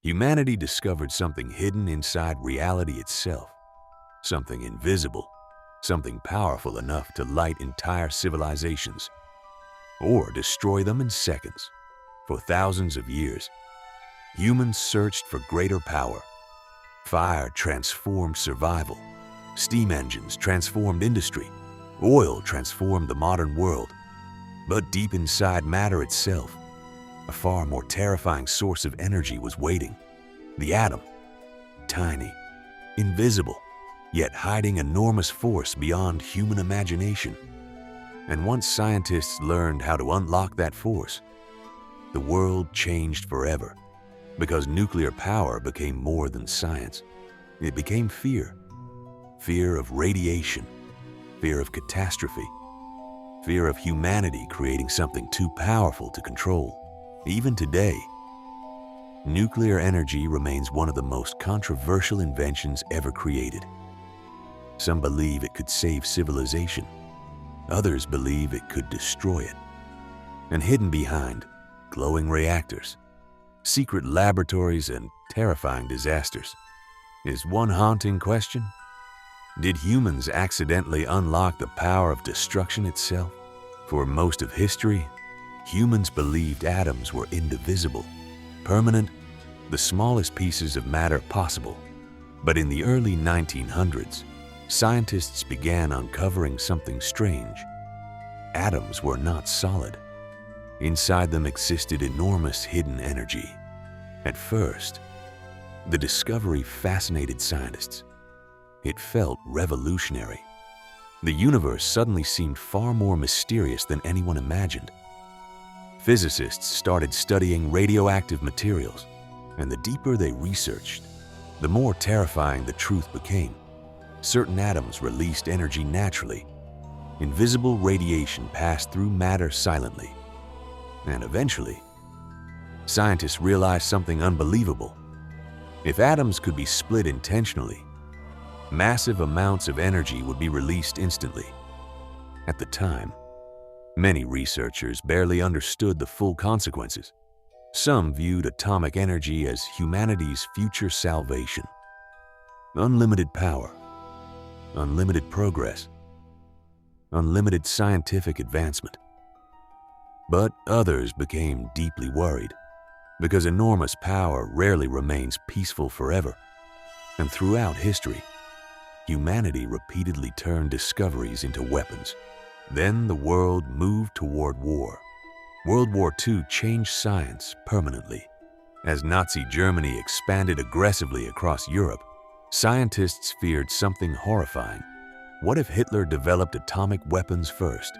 humanity discovered something hidden inside reality itself, something invisible, something powerful enough to light entire civilizations or destroy them in seconds. For thousands of years, humans searched for greater power. Fire transformed survival. Steam engines transformed industry. Oil transformed the modern world. But deep inside matter itself, a far more terrifying source of energy was waiting. The atom. Tiny, invisible, yet hiding enormous force beyond human imagination. And once scientists learned how to unlock that force, the world changed forever, because nuclear power became more than science. It became fear. Fear of radiation, fear of catastrophe, fear of humanity creating something too powerful to control. Even today, nuclear energy remains one of the most controversial inventions ever created. Some believe it could save civilization. Others believe it could destroy it. And hidden behind glowing reactors, secret laboratories, and terrifying disasters is one haunting question. Did humans accidentally unlock the power of destruction itself? For most of history, humans believed atoms were indivisible, permanent, the smallest pieces of matter possible. But in the early 1900s, scientists began uncovering something strange. Atoms were not solid. Inside them existed enormous hidden energy. At first, the discovery fascinated scientists. It felt revolutionary. The universe suddenly seemed far more mysterious than anyone imagined. Physicists started studying radioactive materials, and the deeper they researched, the more terrifying the truth became. Certain atoms released energy naturally. Invisible radiation passed through matter silently. And eventually, scientists realized something unbelievable. If atoms could be split intentionally, massive amounts of energy would be released instantly. At the time, many researchers barely understood the full consequences. Some viewed atomic energy as humanity's future salvation. Unlimited power, unlimited progress, unlimited scientific advancement. But others became deeply worried, because enormous power rarely remains peaceful forever. And throughout history, humanity repeatedly turned discoveries into weapons. Then the world moved toward war. World War II changed science permanently. As Nazi Germany expanded aggressively across Europe, scientists feared something horrifying. What if Hitler developed atomic weapons first?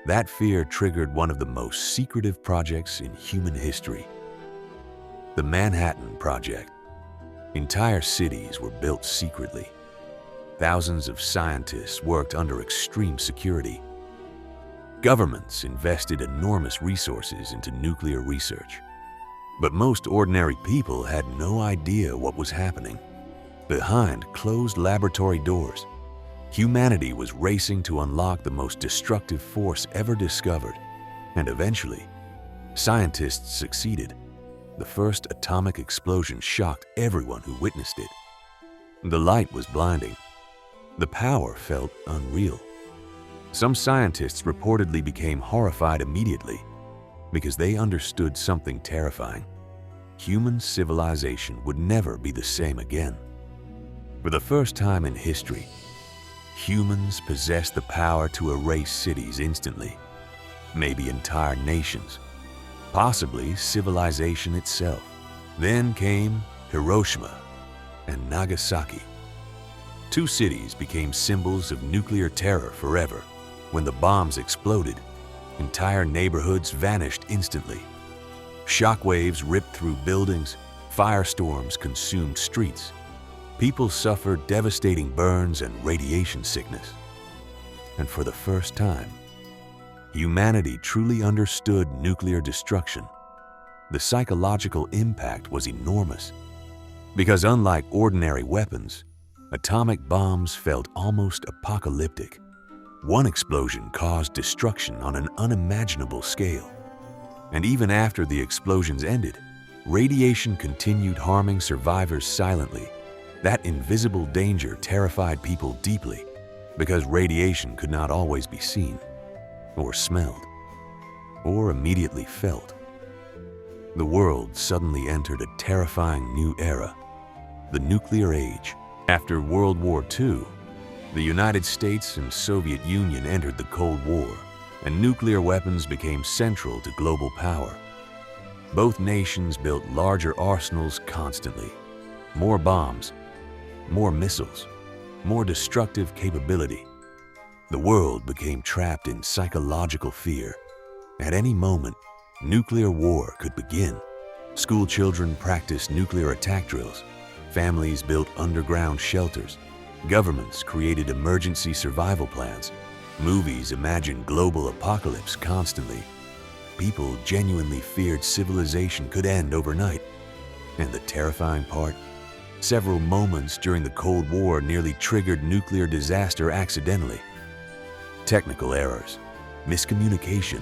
That fear triggered one of the most secretive projects in human history. The Manhattan Project. Entire cities were built secretly. Thousands of scientists worked under extreme security. Governments invested enormous resources into nuclear research. But most ordinary people had no idea what was happening. Behind closed laboratory doors, humanity was racing to unlock the most destructive force ever discovered. And eventually, scientists succeeded. The first atomic explosion shocked everyone who witnessed it. The light was blinding. The power felt unreal. Some scientists reportedly became horrified immediately because they understood something terrifying. Human civilization would never be the same again. For the first time in history, humans possessed the power to erase cities instantly, maybe entire nations, possibly civilization itself. Then came Hiroshima and Nagasaki. Two cities became symbols of nuclear terror forever. When the bombs exploded, entire neighborhoods vanished instantly. Shockwaves ripped through buildings, firestorms consumed streets. People suffered devastating burns and radiation sickness. And for the first time, humanity truly understood nuclear destruction. The psychological impact was enormous, because unlike ordinary weapons, atomic bombs felt almost apocalyptic. One explosion caused destruction on an unimaginable scale. And even after the explosions ended, radiation continued harming survivors silently. That invisible danger terrified people deeply because radiation could not always be seen, or smelled, or immediately felt. The world suddenly entered a terrifying new era, the nuclear age. After World War II, the United States and Soviet Union entered the Cold War, and nuclear weapons became central to global power. Both nations built larger arsenals constantly. More bombs, more missiles, more destructive capability. The world became trapped in psychological fear. At any moment, nuclear war could begin. School children practiced nuclear attack drills. Families built underground shelters. Governments created emergency survival plans. Movies imagined global apocalypse constantly. People genuinely feared civilization could end overnight. And the terrifying part? Several moments during the Cold War nearly triggered nuclear disaster accidentally. Technical errors, miscommunication,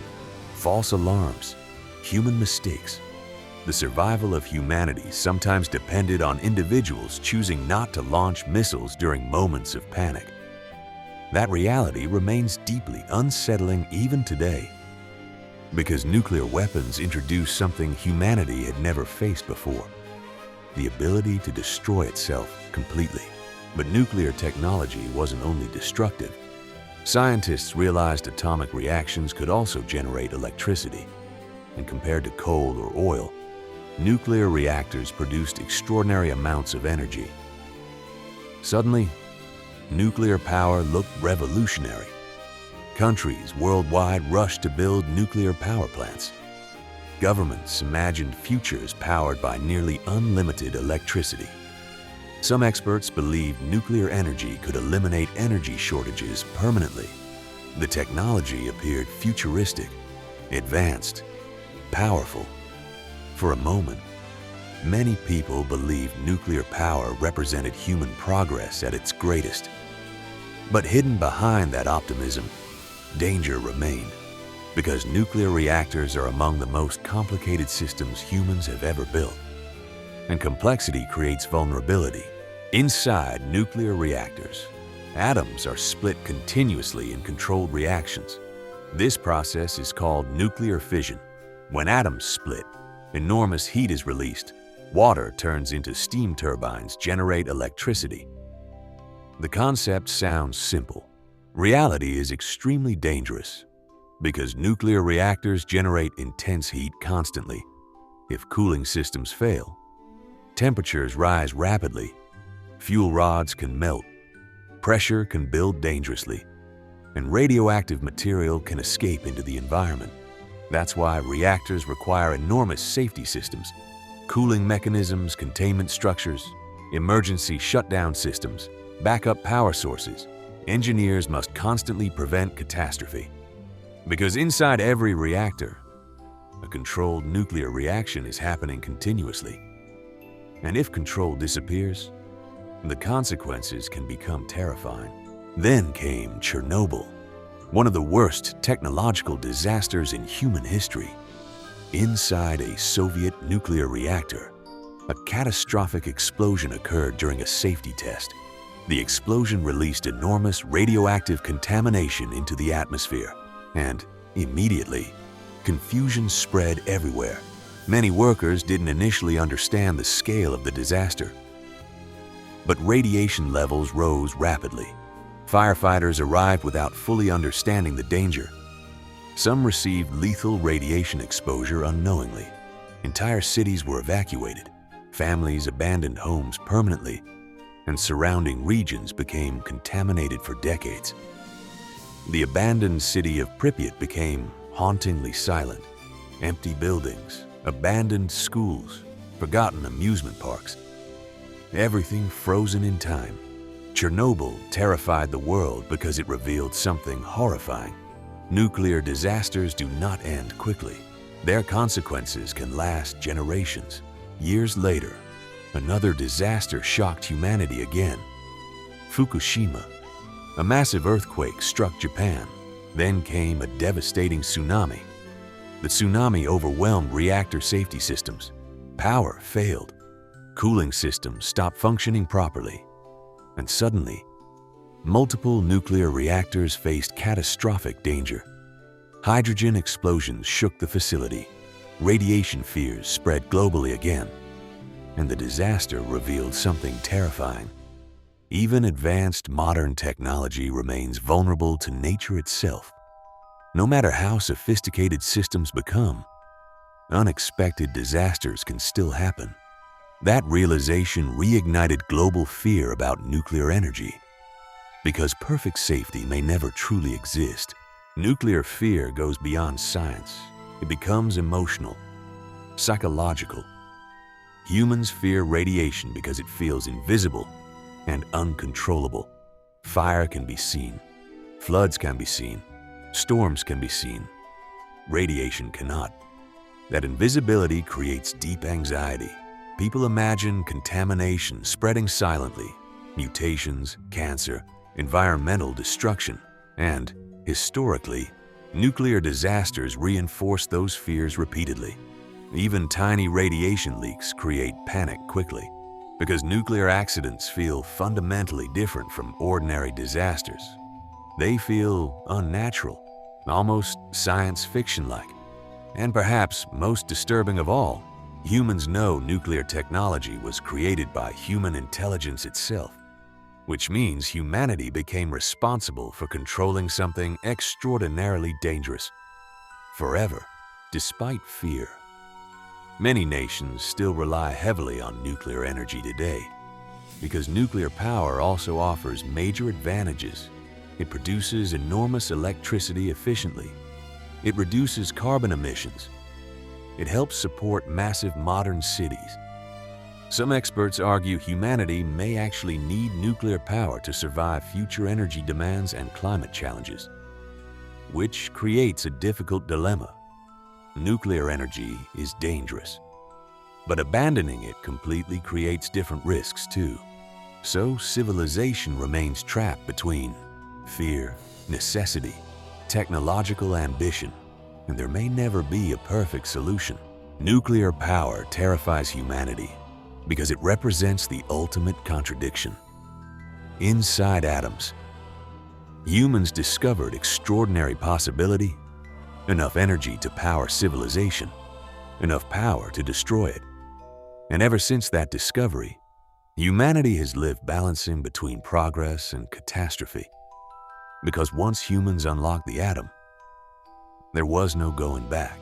false alarms, human mistakes. The survival of humanity sometimes depended on individuals choosing not to launch missiles during moments of panic. That reality remains deeply unsettling even today, because nuclear weapons introduced something humanity had never faced before: the ability to destroy itself completely. But nuclear technology wasn't only destructive. Scientists realized atomic reactions could also generate electricity, and compared to coal or oil, nuclear reactors produced extraordinary amounts of energy. Suddenly, nuclear power looked revolutionary. Countries worldwide rushed to build nuclear power plants. Governments imagined futures powered by nearly unlimited electricity. Some experts believed nuclear energy could eliminate energy shortages permanently. The technology appeared futuristic, advanced, powerful. For a moment, many people believed nuclear power represented human progress at its greatest. But hidden behind that optimism, danger remained, because nuclear reactors are among the most complicated systems humans have ever built. And complexity creates vulnerability. Inside nuclear reactors, atoms are split continuously in controlled reactions. This process is called nuclear fission. When atoms split, enormous heat is released. Water turns into steam turbines, generate electricity. The concept sounds simple. Reality is extremely dangerous, because nuclear reactors generate intense heat constantly. If cooling systems fail, temperatures rise rapidly, fuel rods can melt, pressure can build dangerously, and radioactive material can escape into the environment. That's why reactors require enormous safety systems, cooling mechanisms, containment structures, emergency shutdown systems, backup power sources. Engineers must constantly prevent catastrophe. Because inside every reactor, a controlled nuclear reaction is happening continuously. And if control disappears, the consequences can become terrifying. Then came Chernobyl, one of the worst technological disasters in human history. Inside a Soviet nuclear reactor, a catastrophic explosion occurred during a safety test. The explosion released enormous radioactive contamination into the atmosphere, and immediately, confusion spread everywhere. Many workers didn't initially understand the scale of the disaster. But radiation levels rose rapidly. Firefighters arrived without fully understanding the danger. Some received lethal radiation exposure unknowingly. Entire cities were evacuated. Families abandoned homes permanently, and surrounding regions became contaminated for decades. The abandoned city of Pripyat became hauntingly silent. Empty buildings, abandoned schools, forgotten amusement parks. Everything frozen in time. Chernobyl terrified the world because it revealed something horrifying. Nuclear disasters do not end quickly. Their consequences can last generations. Years later, another disaster shocked humanity again. Fukushima. A massive earthquake struck Japan. Then came a devastating tsunami. The tsunami overwhelmed reactor safety systems. Power failed. Cooling systems stopped functioning properly. And suddenly, multiple nuclear reactors faced catastrophic danger. Hydrogen explosions shook the facility. Radiation fears spread globally again. And the disaster revealed something terrifying. Even advanced modern technology remains vulnerable to nature itself. No matter how sophisticated systems become, unexpected disasters can still happen. That realization reignited global fear about nuclear energy. Because perfect safety may never truly exist, nuclear fear goes beyond science. It becomes emotional, psychological. Humans fear radiation because it feels invisible and uncontrollable. Fire can be seen, floods can be seen, storms can be seen. Radiation cannot. That invisibility creates deep anxiety. People imagine contamination spreading silently, mutations, cancer, environmental destruction, and, historically, nuclear disasters reinforce those fears repeatedly. Even tiny radiation leaks create panic quickly, because nuclear accidents feel fundamentally different from ordinary disasters. They feel unnatural, almost science fiction-like. And perhaps most disturbing of all, humans know nuclear technology was created by human intelligence itself, which means humanity became responsible for controlling something extraordinarily dangerous forever, despite fear. Many nations still rely heavily on nuclear energy today because nuclear power also offers major advantages. It produces enormous electricity efficiently. It reduces carbon emissions. It helps support massive modern cities. Some experts argue humanity may actually need nuclear power to survive future energy demands and climate challenges, which creates a difficult dilemma. Nuclear energy is dangerous, but abandoning it completely creates different risks too. So civilization remains trapped between fear, necessity, technological ambition, and there may never be a perfect solution. Nuclear power terrifies humanity because it represents the ultimate contradiction. Inside atoms, humans discovered extraordinary possibility, enough energy to power civilization, enough power to destroy it. And ever since that discovery, humanity has lived balancing between progress and catastrophe. Because once humans unlocked the atom, there was no going back.